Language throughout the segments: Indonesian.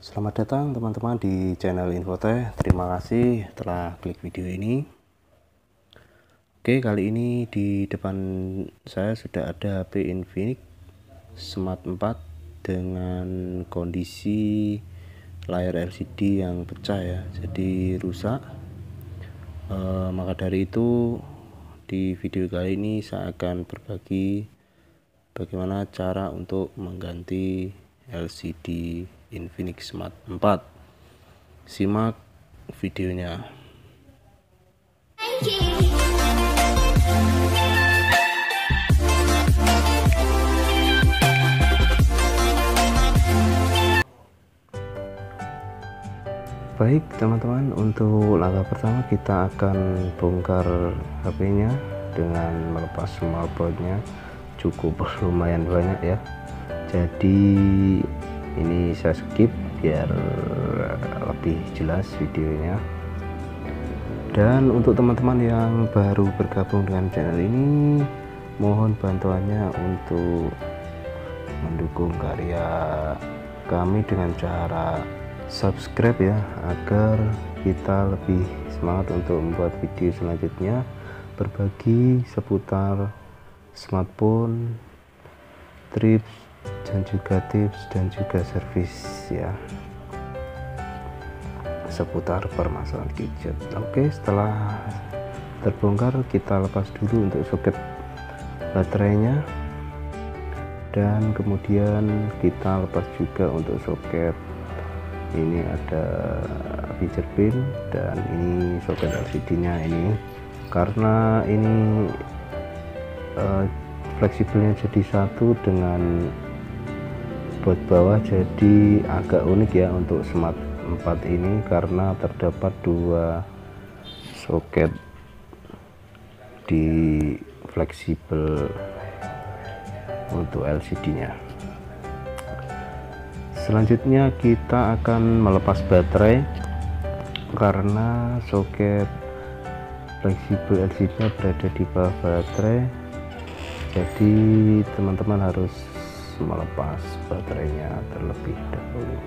Selamat datang teman-teman di channel Infotech. Terima kasih telah klik video ini. Oke, kali ini di depan saya sudah ada HP Infinix Smart 4 dengan kondisi layar LCD yang pecah ya, jadi rusak. Maka dari itu di video kali ini saya akan berbagi bagaimana cara untuk mengganti LCD Infinix Smart 4. Simak videonya. Baik teman-teman, untuk langkah pertama kita akan bongkar HP-nya dengan melepas motherboard-nya. Cukup lumayan banyak ya, jadi ini saya skip biar lebih jelas videonya. Dan untuk teman-teman yang baru bergabung dengan channel ini, mohon bantuannya untuk mendukung karya kami dengan cara subscribe ya, agar kita lebih semangat untuk membuat video selanjutnya berbagi seputar smartphone, tips dan juga servis ya, seputar permasalahan gadget. Oke, setelah terbongkar kita lepas dulu untuk soket baterainya, dan kemudian kita lepas juga untuk soket ini, ada fingerprint, dan ini soket LCD nya ini. Karena ini fleksibelnya jadi satu dengan buat bawah, jadi agak unik ya untuk Smart 4 ini, karena terdapat dua soket di fleksibel untuk LCD nya. Selanjutnya kita akan melepas baterai karena soket fleksibel LCD nya berada di bawah baterai, jadi teman-teman harus melepas baterainya terlebih dahulu.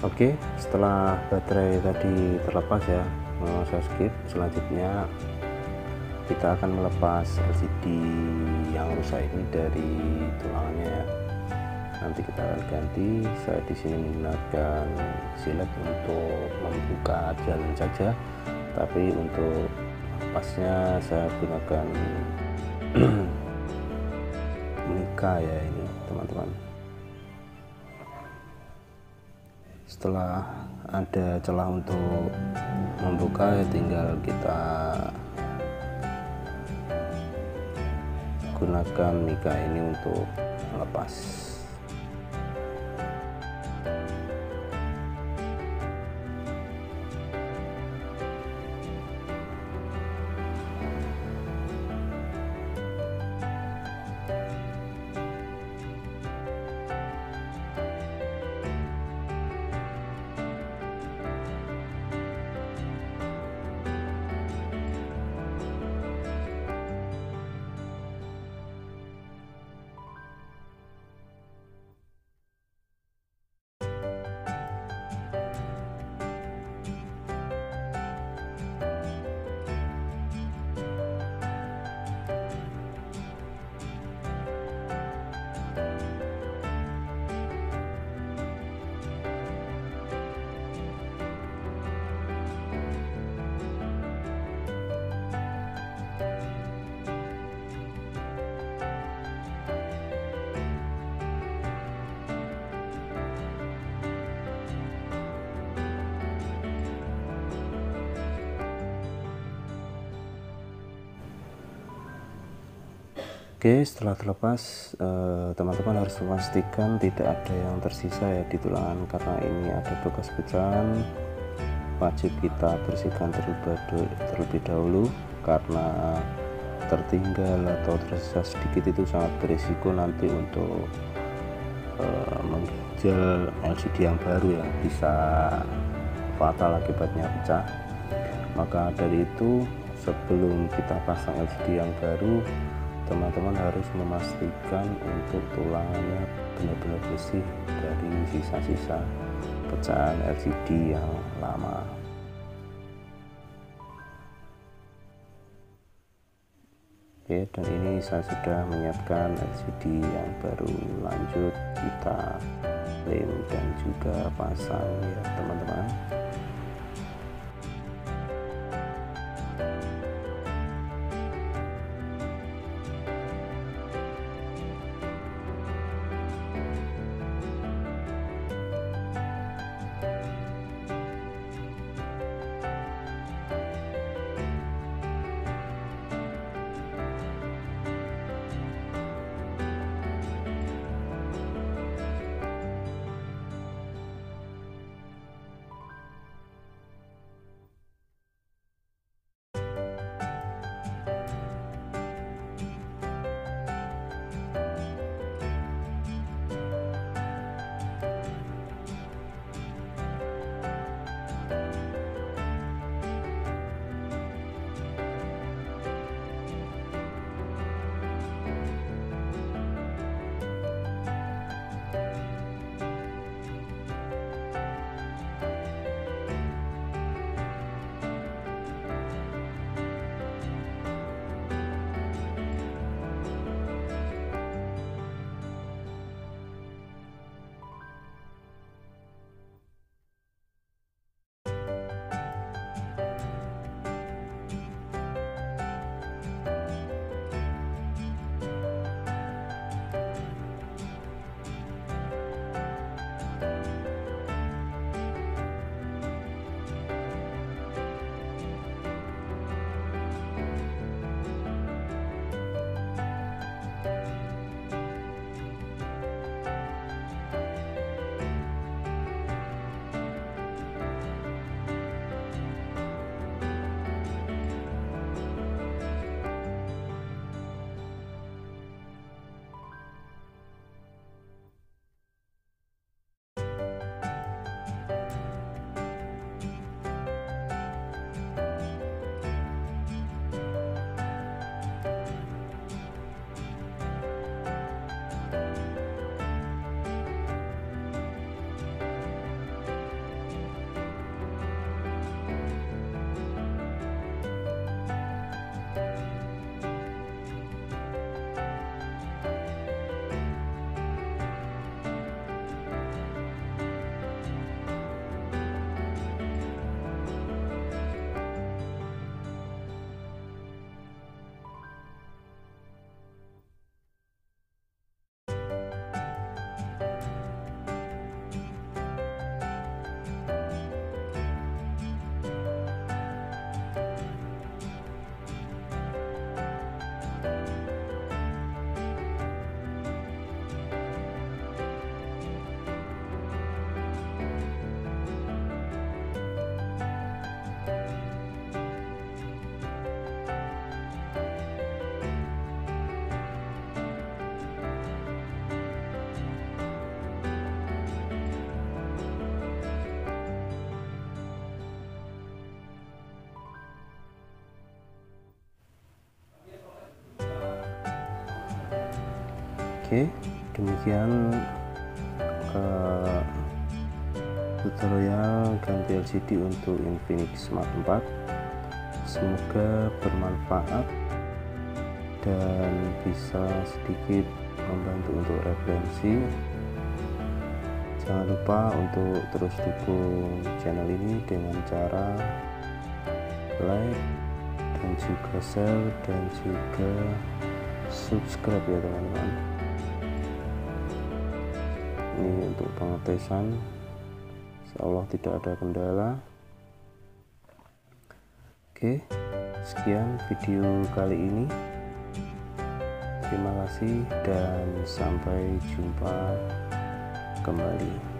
Oke, setelah baterai tadi terlepas ya, saya skip. Selanjutnya kita akan melepas LCD yang rusak ini dari tulangannya ya. Nanti kita akan ganti. Saya di sini menggunakan silet untuk membuka jalan saja, tapi untuk lepasnya saya gunakan mika ya ini teman-teman. Setelah ada celah untuk membuka ya, tinggal kita gunakan mika ini untuk melepas. Oke, setelah terlepas, teman-teman harus memastikan tidak ada yang tersisa ya di tulangan, karena ini ada bekas pecahan. Wajib kita bersihkan terlebih dahulu, karena tertinggal atau tersisa sedikit itu sangat berisiko nanti untuk mengganjal LCD yang baru ya, bisa fatal akibatnya pecah. Maka dari itu, sebelum kita pasang LCD yang baru, teman-teman harus memastikan untuk tulangannya benar-benar bersih dari sisa-sisa pecahan LCD yang lama. Oke, dan ini saya sudah menyiapkan LCD yang baru. Lanjut kita lem dan juga pasang ya teman-teman. Oke, demikian tutorial ganti LCD untuk Infinix Smart 4. Semoga bermanfaat dan bisa sedikit membantu untuk referensi. Jangan lupa untuk terus dukung channel ini dengan cara like dan juga share dan juga subscribe ya teman-teman. Ini untuk pengetesan, insyaallah tidak ada kendala. Oke, sekian video kali ini. Terima kasih dan sampai jumpa kembali.